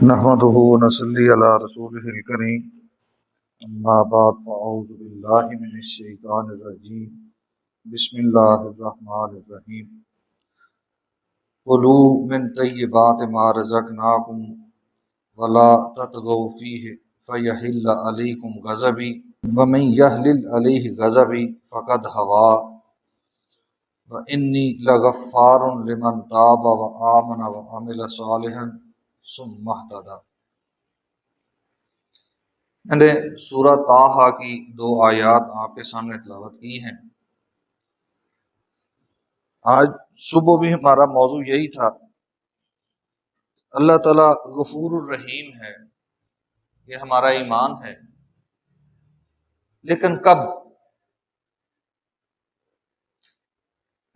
نحمده ونصلي على رسوله الكريم اما بعد فاعوذ بالله من الشیطان الرجیم بسم اللہ الرحمن الرحیم کلوا من طیبات ما رزقناکم ولا تطغوا فیہ فیحل علیکم غضبی ومن یحلل علیہ غضبی فقد ہوا وانی لغفار لمن تاب وآمن وعمل صالحا ثم اہتدی۔ میں نے سورہ طٰہٰ کی 2 آیات آپ کے سامنے تلاوت کی ہیں۔ آج صبح بھی ہمارا موضوع یہی تھا، اللہ تعالیٰ غفور الرحیم ہے، یہ ہمارا ایمان ہے، لیکن کب؟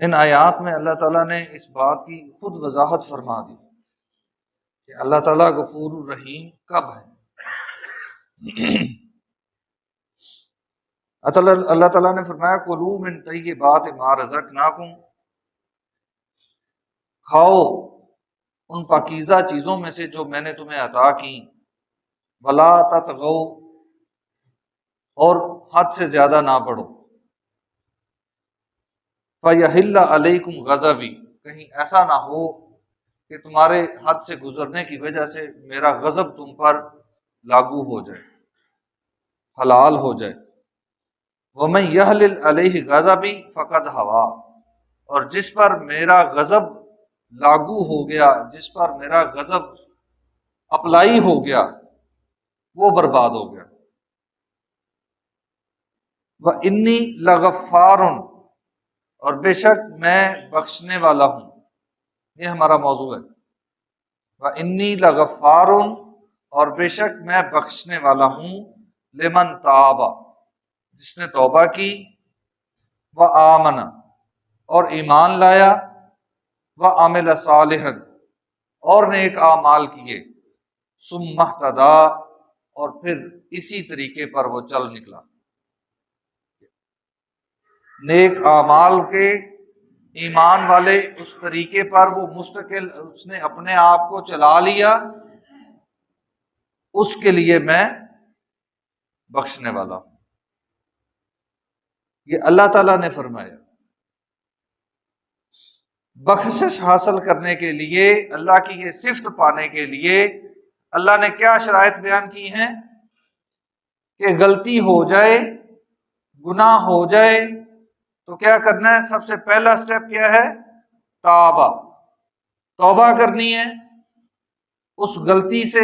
ان آیات میں اللہ تعالیٰ نے اس بات کی خود وضاحت فرما دی کہ اللہ تعالیٰ غفور الرحیم کب ہے۔ اللہ تعالیٰ نے فرمایا کلوا من طیبات ما رزقناکم، کھاؤ ان پاکیزہ چیزوں میں سے جو میں نے تمہیں عطا کی، ولا تطغوا، اور حد سے زیادہ نہ بڑھو، فیحل علیکم غضبی، کہیں ایسا نہ ہو کہ تمہارے حد سے گزرنے کی وجہ سے میرا غضب تم پر لاگو ہو جائے، حلال ہو جائے۔ وَمَن يَحْلِلْ عَلَيْهِ غَضَبِي فَقَدْ هَوَىٰ، اور جس پر میرا غضب لاگو ہو گیا، جس پر میرا غضب اپلائی ہو گیا، وہ برباد ہو گیا۔ وَإِنِّي لَغَفَّارٌ، اور بے شک میں بخشنے والا ہوں، یہ ہمارا موضوع ہے۔ وَإِنِّي لَغَفَّارٌ، اور بے شک میں بخشنے والا ہوں، لمن تاب، جس نے توبہ کی، وآمن، اور ایمان لایا، وعمل صالحا، اور نیک اعمال کیے، ثم اہتدی، اور پھر اسی طریقے پر وہ چل نکلا۔ نیک اعمال کے، ایمان والے اس طریقے پر وہ مستقل اس نے اپنے آپ کو چلا لیا، اس کے لیے میں بخشنے والا ہوں۔ یہ اللہ تعالیٰ نے فرمایا۔ بخشش حاصل کرنے کے لیے، اللہ کی یہ صفت پانے کے لیے اللہ نے کیا شرائط بیان کی ہیں کہ غلطی ہو جائے، گناہ ہو جائے تو کیا کرنا ہے؟ سب سے پہلا سٹیپ کیا ہے؟ توبہ کرنی ہے، اس غلطی سے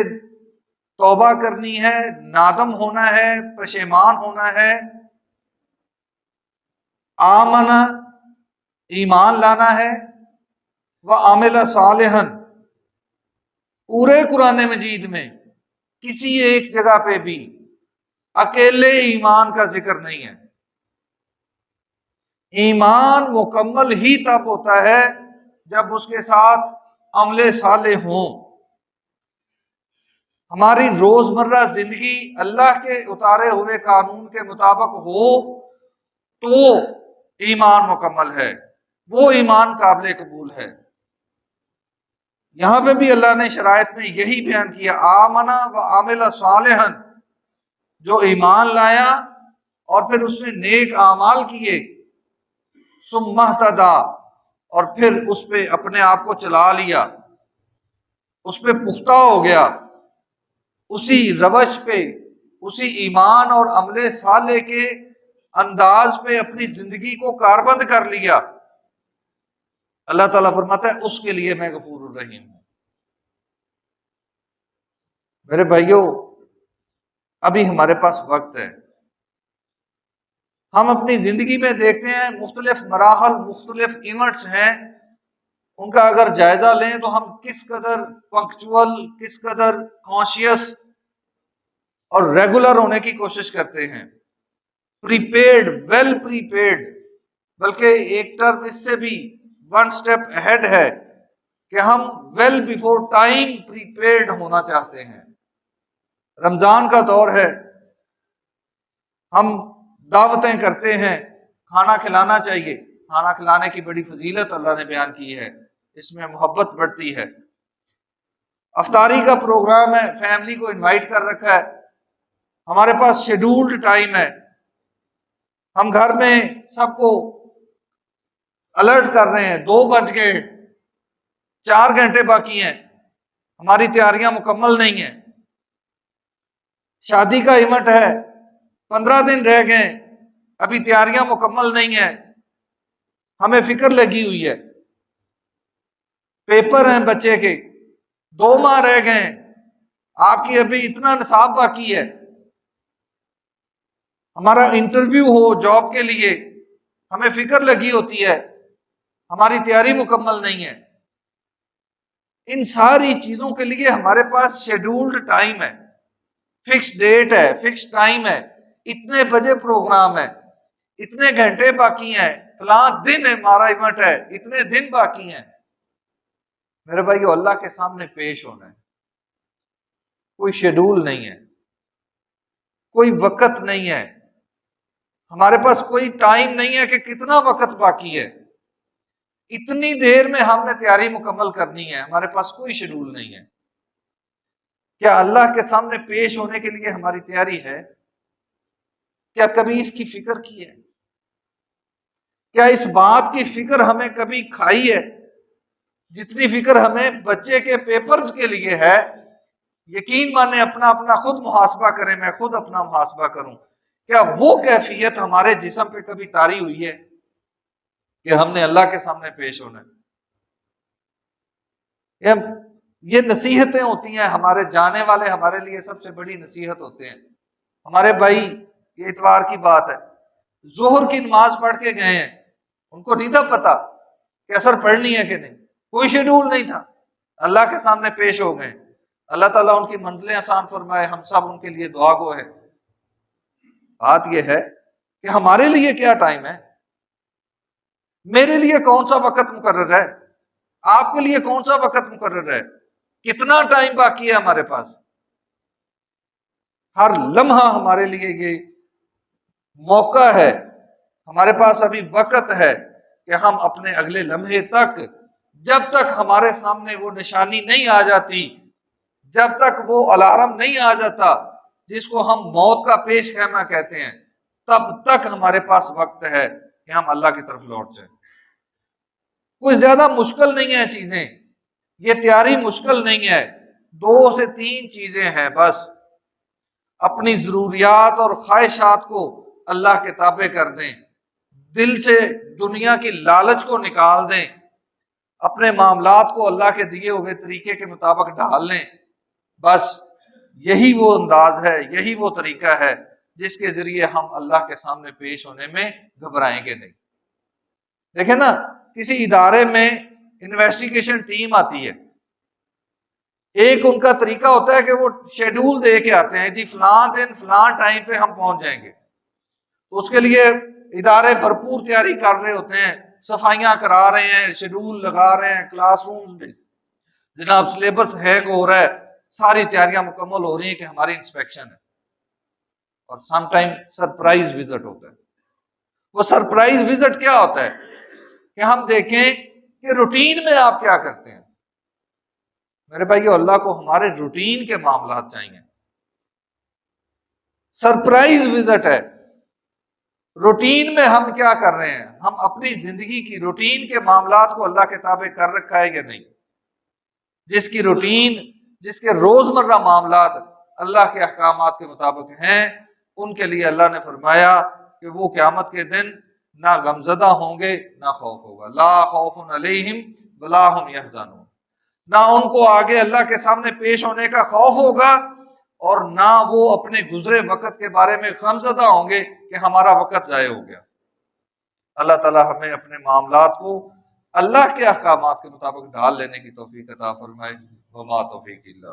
توبہ کرنی ہے، نادم ہونا ہے، پشیمان ہونا ہے، آمن، ایمان لانا ہے، وعمل صالحا، پورے قرآن مجید میں کسی ایک جگہ پہ بھی اکیلے ایمان کا ذکر نہیں ہے۔ ایمان مکمل ہی تب ہوتا ہے جب اس کے ساتھ عمل صالح ہوں۔ ہماری روزمرہ زندگی اللہ کے اتارے ہوئے قانون کے مطابق ہو تو ایمان مکمل ہے، وہ ایمان قابل قبول ہے۔ یہاں پہ بھی اللہ نے شرائط میں یہی بیان کیا، آمنا وعمل صالحا، جو ایمان لایا اور پھر اس نے نیک اعمال کیے، ثم اہتدی، اور پھر اس پہ اپنے آپ کو چلا لیا، اس پہ پختہ ہو گیا، اسی روش پہ، اسی ایمان اور عمل صالح کے انداز پہ اپنی زندگی کو کاربند کر لیا، اللہ تعالیٰ فرماتا ہے اس کے لیے میں غفور الرحیم ہوں۔ میرے بھائیوں، ابھی ہمارے پاس وقت ہے، ہم اپنی زندگی میں دیکھتے ہیں مختلف مراحل، مختلف ایونٹس ہیں، ان کا اگر جائزہ لیں تو ہم کس قدر پنکچول، کس قدر کانشیس اور ریگولر ہونے کی کوشش کرتے ہیں، پریپیڈ، ویل پریپیڈ، بلکہ ایک ٹرم اس سے بھی 1 سٹیپ اہیڈ ہے کہ ہم ویل بیفور ٹائم پریپیڈ ہونا چاہتے ہیں۔ رمضان کا دور ہے، ہم دعوتیں کرتے ہیں، کھانا کھلانا چاہیے، کھانا کھلانے کی بڑی فضیلت اللہ نے بیان کی ہے، اس میں محبت بڑھتی ہے، افطاری کا پروگرام ہے، فیملی کو انوائٹ کر رکھا ہے، ہمارے پاس شیڈولڈ ٹائم ہے، ہم گھر میں سب کو الرٹ کر رہے ہیں، 2 بج گئے، 4 گھنٹے باقی ہیں، ہماری تیاریاں مکمل نہیں ہیں، شادی کا ایونٹ ہے، 15 دن رہ گئے، ابھی تیاریاں مکمل نہیں ہیں، ہمیں فکر لگی ہوئی ہے، پیپر ہیں بچے کے، 2 ماہ رہ گئے، آپ کی ابھی اتنا نصاب باقی ہے، ہمارا انٹرویو ہو جاب کے لیے، ہمیں فکر لگی ہوتی ہے، ہماری تیاری مکمل نہیں ہے۔ ان ساری چیزوں کے لیے ہمارے پاس شیڈولڈ ٹائم ہے، فکس ڈیٹ ہے، فکس ٹائم ہے، اتنے بجے پروگرام ہے، اتنے گھنٹے باقی ہیں، فلاں دن ہمارا ایونٹ ہے، اتنے دن باقی ہیں۔ میرے بھائیو، اللہ کے سامنے پیش ہونا ہے، کوئی شیڈول نہیں ہے، کوئی وقت نہیں ہے، ہمارے پاس کوئی ٹائم نہیں ہے کہ کتنا وقت باقی ہے، اتنی دیر میں ہم نے تیاری مکمل کرنی ہے، ہمارے پاس کوئی شیڈول نہیں ہے۔ کیا اللہ کے سامنے پیش ہونے کے لیے ہماری تیاری ہے؟ کیا کبھی اس کی فکر کی ہے؟ کیا اس بات کی فکر ہمیں کبھی کھائی ہے جتنی فکر ہمیں بچے کے پیپرز کے لیے ہے؟ یقین مانے، اپنا اپنا خود محاسبہ کریں، میں خود اپنا محاسبہ کروں، کیا وہ کیفیت ہمارے جسم پہ کبھی طاری ہوئی ہے کہ ہم نے اللہ کے سامنے پیش ہونا ہے؟ یہ نصیحتیں ہوتی ہیں، ہمارے جانے والے ہمارے لیے سب سے بڑی نصیحت ہوتے ہیں۔ ہمارے بھائی، یہ اتوار کی بات ہے، ظہر کی نماز پڑھ کے گئے ہیں، ان کو نہیں تھا پتا کہ اثر پڑھنی ہے کہ نہیں، کوئی شیڈول نہیں تھا، اللہ کے سامنے پیش ہو گئے۔ اللہ تعالیٰ ان کی منزلیں آسان فرمائے، ہم سب ان کے لیے دعا گو ہے۔ بات یہ ہے کہ ہمارے لیے کیا ٹائم ہے؟ میرے لیے کون سا وقت مقرر ہے؟ آپ کے لیے کون سا وقت مقرر ہے؟ کتنا ٹائم باقی ہے ہمارے پاس؟ ہر لمحہ ہمارے لیے یہ موقع ہے، ہمارے پاس ابھی وقت ہے کہ ہم اپنے اگلے لمحے تک، جب تک ہمارے سامنے وہ نشانی نہیں آ جاتی، جب تک وہ الارم نہیں آ جاتا جس کو ہم موت کا پیش خیمہ کہتے ہیں، تب تک ہمارے پاس وقت ہے کہ ہم اللہ کی طرف لوٹ جائیں۔ کوئی زیادہ مشکل نہیں ہے چیزیں، یہ تیاری مشکل نہیں ہے، 2 سے 3 چیزیں ہیں بس۔ اپنی ضروریات اور خواہشات کو اللہ کے تابع کر دیں، دل سے دنیا کی لالچ کو نکال دیں، اپنے معاملات کو اللہ کے دیے ہوئے طریقے کے مطابق ڈھال لیں، بس یہی وہ انداز ہے، یہی وہ طریقہ ہے جس کے ذریعے ہم اللہ کے سامنے پیش ہونے میں گھبرائیں گے نہیں۔ دیکھیں نا، کسی ادارے میں انویسٹیگیشن ٹیم آتی ہے، ایک ان کا طریقہ ہوتا ہے کہ وہ شیڈول دے کے آتے ہیں، جی فلاں دن فلاں ٹائم پہ ہم پہنچ جائیں گے، تو اس کے لیے ادارے بھرپور تیاری کر رہے ہوتے ہیں، صفائیاں کرا رہے ہیں، شیڈول لگا رہے ہیں، کلاس روم میں جناب سلیبس ہیک ہو رہا ہے، ساری تیاریاں مکمل ہو رہی ہیں کہ ہماری انسپیکشن ہے، اور سم ٹائم سرپرائز وزٹ ہوتا ہے۔ وہ سرپرائز وزٹ کیا ہوتا ہے کہ ہم دیکھیں کہ روٹین میں آپ کیا کرتے ہیں۔ میرے بھائیو، اللہ کو ہمارے روٹین کے معاملات چاہیے، سرپرائز وزٹ ہے، روٹین میں ہم کیا کر رہے ہیں، ہم اپنی زندگی کی روٹین کے معاملات کو اللہ کے تابع کر رکھا ہے یا نہیں؟ جس کی روٹین، جس کے روزمرہ معاملات اللہ کے احکامات کے مطابق ہیں، ان کے لیے اللہ نے فرمایا کہ وہ قیامت کے دن نہ غمزدہ ہوں گے نہ خوف ہوگا، لا خوف علیہم ولا هم یحزنون، نہ ان کو آگے اللہ کے سامنے پیش ہونے کا خوف ہوگا، اور نہ وہ اپنے گزرے وقت کے بارے میں غمزدہ ہوں گے کہ ہمارا وقت ضائع ہو گیا۔ اللہ تعالی ہمیں اپنے معاملات کو اللہ کے احکامات کے مطابق ڈال لینے کی توفیق عطا فرمائے۔ وما توفیق الا